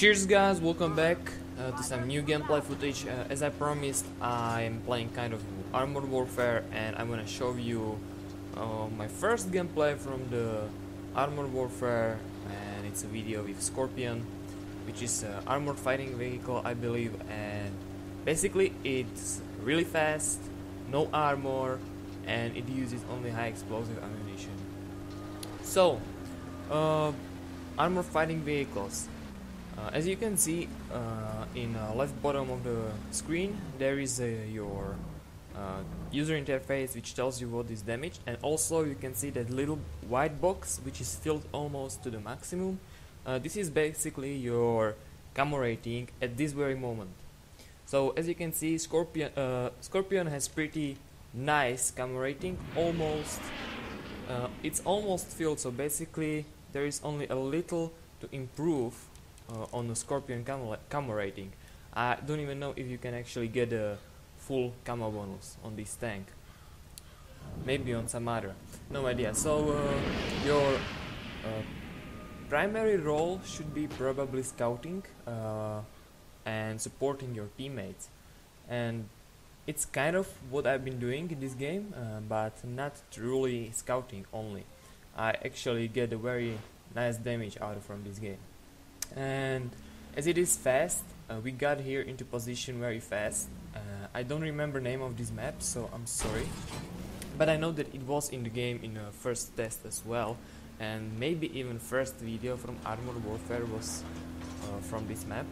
Cheers guys, welcome back to some new gameplay footage. As I promised, I'm playing kind of Armored Warfare and I'm gonna show you my first gameplay from the Armored Warfare, and it's a video with Scorpion, which is an armored fighting vehicle I believe, and basically it's really fast, no armor, and it uses only high explosive ammunition. So, armored fighting vehicles. As you can see in left bottom of the screen, there is your user interface which tells you what is damaged, and also you can see that little white box which is filled almost to the maximum. This is basically your camo rating at this very moment. So as you can see, Scorpion has pretty nice camo rating, it's almost filled, so basically there is only a little to improve on the Scorpion camo rating. I don't even know if you can actually get a full camo bonus on this tank. Maybe on some other, no idea. So your primary role should be probably scouting and supporting your teammates, and it's kind of what I've been doing in this game, but not truly scouting only. I actually get a very nice damage out from this game. And as it is fast, we got here into position very fast. I don't remember name of this map, so I'm sorry, but I know that it was in the game in the first test as well, and maybe even first video from Armored Warfare was from this map,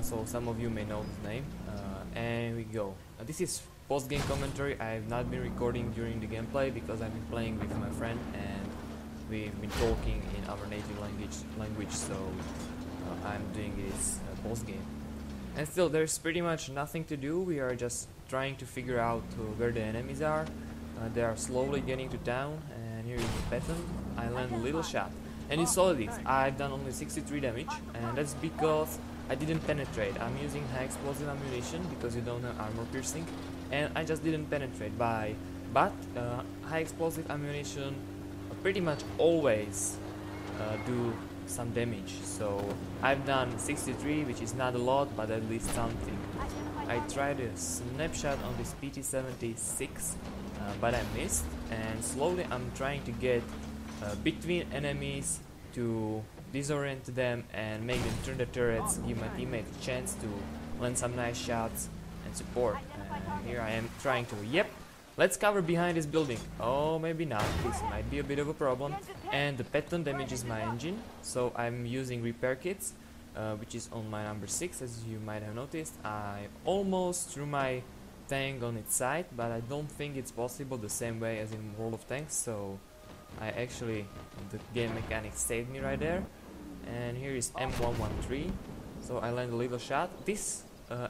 so some of you may know this name. And we go. This is post-game commentary. I have not been recording during the gameplay because I've been playing with my friend and we've been talking in our native language, so I'm doing this post-game. And still, there's pretty much nothing to do. We are just trying to figure out where the enemies are. They are slowly getting to town, and here is the pattern. I land a little shot, and you saw this. I've done only 63 damage, and that's because I didn't penetrate. I'm using high explosive ammunition because you don't have armor piercing, and I just didn't penetrate but high explosive ammunition pretty much always do some damage. So I've done 63, which is not a lot, but at least something. I tried a snapshot on this PT-76, but I missed, and slowly I'm trying to get between enemies to disorient them and make them turn the turrets, give my teammates a chance to land some nice shots and support. And here I am trying to, let's cover behind this building. Oh, maybe not. This might be a bit of a problem. And the pattern damages my engine, so I'm using repair kits, which is on my number 6, as you might have noticed. I almost threw my tank on its side, but I don't think it's possible the same way as in World of Tanks, so the game mechanics saved me right there. And here is M113, so I land a little shot. This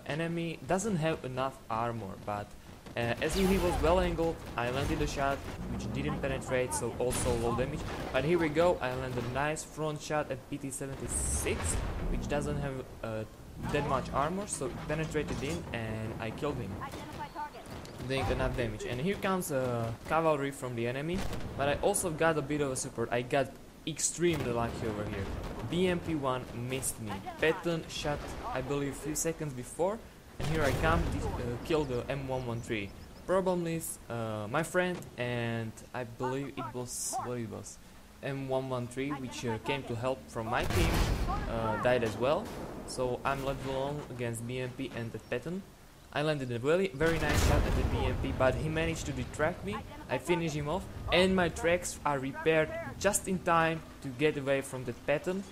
enemy doesn't have enough armor, but as he was well angled, I landed a shot which didn't penetrate, so also low damage. But here we go, I landed a nice front shot at PT-76, which doesn't have that much armor, so it penetrated in and I killed him, doing enough damage. And here comes cavalry from the enemy, but I also got a bit of a support. I got extremely lucky over here. BMP-1 missed me. Patton shot, I believe, a few seconds before, and here I come to kill the M113. Problem is, my friend, and I believe it was M113, which came to help from my team, died as well. So I'm left alone against BMP and the Patton. I landed a very nice shot at the BMP, but he managed to detract me. I finished him off, and my tracks are repaired just in time to get away from the Patton.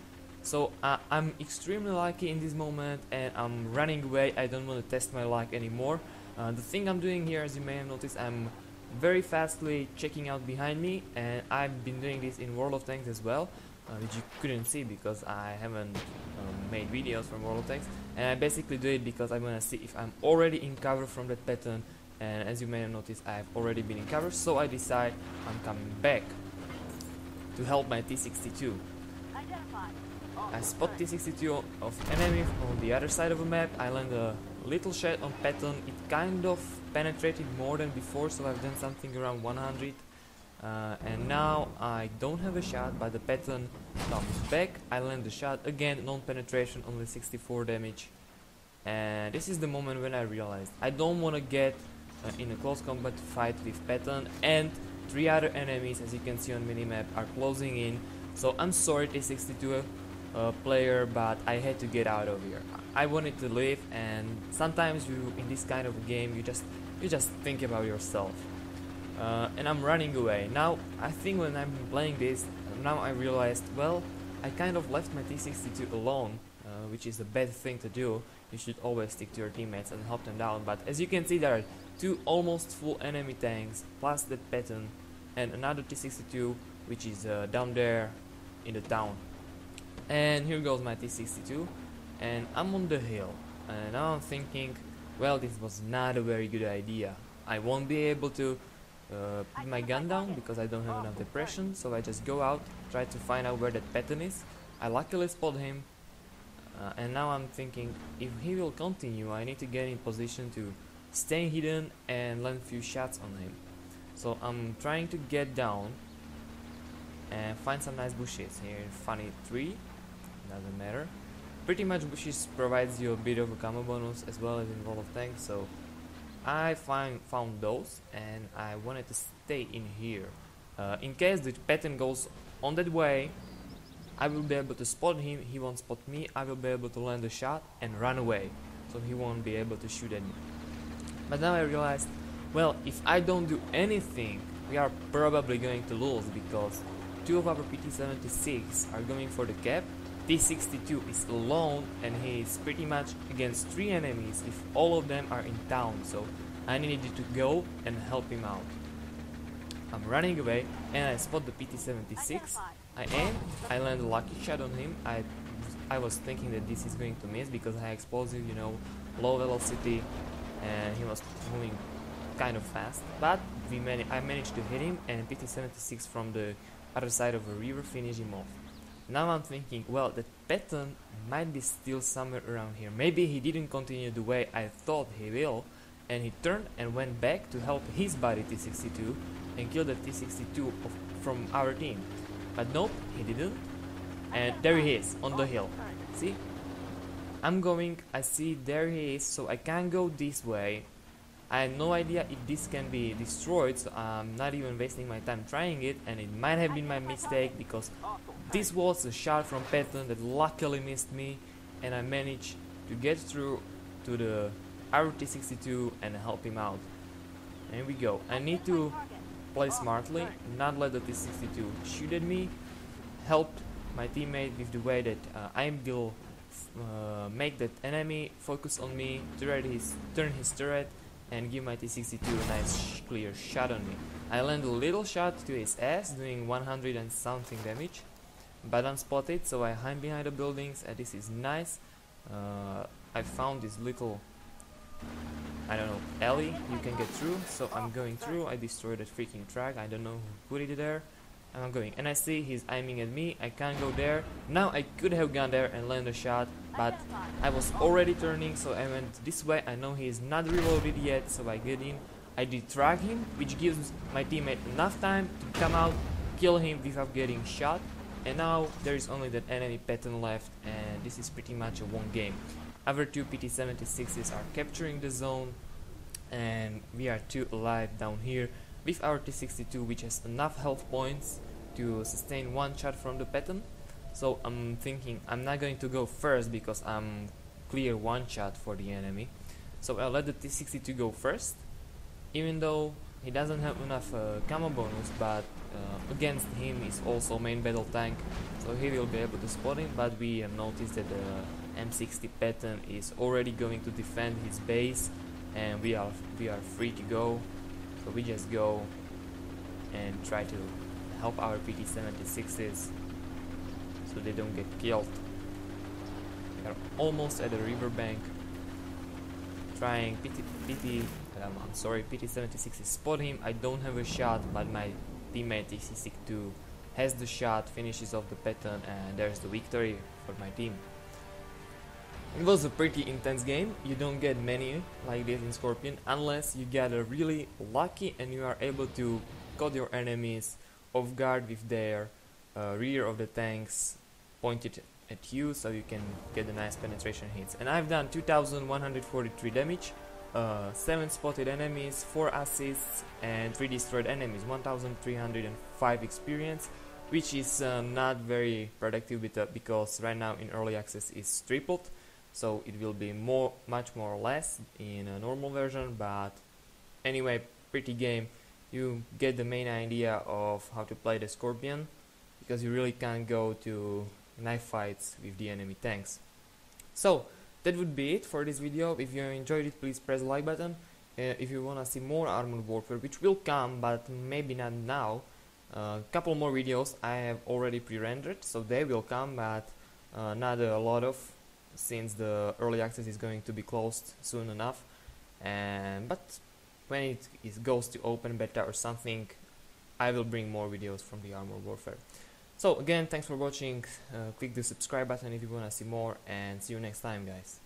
So I'm extremely lucky in this moment, and I'm running away. I don't want to test my luck anymore. The thing I'm doing here, as you may have noticed, I'm very fastly checking out behind me, and I've been doing this in World of Tanks as well, which you couldn't see because I haven't made videos from World of Tanks. And I basically do it because I want to see if I'm already in cover from that pattern, and as you may have noticed, I've already been in cover, so I decide I'm coming back to help my T-62. I spot T-62 of enemy on the other side of the map. I land a little shot on pattern. It kind of penetrated more than before, so I've done something around 100 And now I don't have a shot, but the pattern comes back. I land the shot again, non-penetration, only 64 damage. And this is the moment when I realized I don't want to get in a close combat fight with pattern, and 3 other enemies, as you can see on minimap, are closing in. So I'm sorry, T62 player, but I had to get out of here. I wanted to live, and sometimes you, in this kind of a game, you just think about yourself. And I'm running away. Now I think when I'm playing this, now I realized, well, I kind of left my T62 alone, which is a bad thing to do. You should always stick to your teammates and help them down. But as you can see, there are 2 almost full enemy tanks, plus that pattern, and another T62, which is down there in the town. And here goes my T62, and I'm on the hill. And now I'm thinking, well, this was not a very good idea. I won't be able to put my gun down because I don't have enough depression, so I just go out, try to find out where that pattern is. I luckily spot him, and now I'm thinking, if he will continue, I need to get in position to stay hidden and land few shots on him. So I'm trying to get down and find some nice bushes here. Funny tree, doesn't matter. Pretty much bushes provides you a bit of a camo bonus as well as in Wall of Tanks, so I found those, and I wanted to stay in here. In case the pattern goes on that way, I will be able to spot him, he won't spot me, I will be able to land a shot and run away, so he won't be able to shoot at me. But now I realized, well, if I don't do anything, we are probably going to lose, because 2 of our PT-76 are going for the cap, T-62 is alone, and he is pretty much against 3 enemies if all of them are in town, so I needed to go and help him out. I'm running away, and I spot the PT-76. I aim, I land a lucky shot on him. I was thinking that this is going to miss because high explosive, you know, low velocity, and he was moving kind of fast. But I managed to hit him, and PT-76 from the other side of the river finished him off. Now I'm thinking, well, that pattern might be still somewhere around here. Maybe he didn't continue the way I thought he will, and he turned and went back to help his buddy T-62 and kill the T-62 from our team. But nope, he didn't. And there he is, on the hill. See? I'm going, I see there he is, so I can't go this way. I have no idea if this can be destroyed, so I'm not even wasting my time trying it, and it might have been my mistake because this was a shot from pattern that luckily missed me, and I managed to get through to the RT-62 and help him out. Here we go. I need to play smartly, not let the T-62 shoot at me, help my teammate with the way that I will make that enemy focus on me, turn his turret, and give my T-62 a nice clear shot on me. I land a little shot to his ass, doing 100 and something damage, but unspotted, so I hide behind the buildings, and this is nice. I found this little, I don't know, alley you can get through, so I'm going through. I destroyed that freaking track, I don't know who put it there, and I'm going, and I see he's aiming at me. I can't go there. Now I could have gone there and land a shot, but I was already turning, so I went this way. I know he is not reloaded yet, so I get in. I detrack him, which gives my teammate enough time to come out, kill him without getting shot, and now there is only that enemy pattern left, and this is pretty much a one game. Other 2 PT-76s are capturing the zone, and we are 2 alive down here with our T-62, which has enough health points to sustain 1 shot from the pattern. So I'm thinking I'm not going to go first because I'm clear 1 shot for the enemy. So I'll let the T-62 go first, even though he doesn't have enough camo bonus, but against him is also main battle tank, so he will be able to spot him. But we have noticed that the M60 pattern is already going to defend his base, and we are free to go. So we just go and try to help our PT-76s so they don't get killed. We are almost at the riverbank, trying PT-76 is spot him. I don't have a shot, but my teammate T-62 has the shot, finishes off the pattern, and there's the victory for my team. It was a pretty intense game. You don't get many like this in Scorpion unless you get a really lucky and you are able to caught your enemies off guard with their rear of the tanks pointed at you, so you can get the nice penetration hits. And I've done 2143 damage, 7 spotted enemies, 4 assists and 3 destroyed enemies, 1305 experience, which is not very productive because right now in early access it's tripled, so it will be much more or less in a normal version. But anyway, pretty game. You get the main idea of how to play the Scorpion, because you really can't go to knife fights with the enemy tanks. So that would be it for this video. If you enjoyed it, please press the like button. If you wanna see more Armored Warfare, which will come but maybe not now, couple more videos I have already pre-rendered, so they will come, but not a lot of, since the early access is going to be closed soon enough. But when it goes to open beta or something, I will bring more videos from the Armored Warfare. So again, thanks for watching. Click the subscribe button if you wanna see more, and see you next time, guys.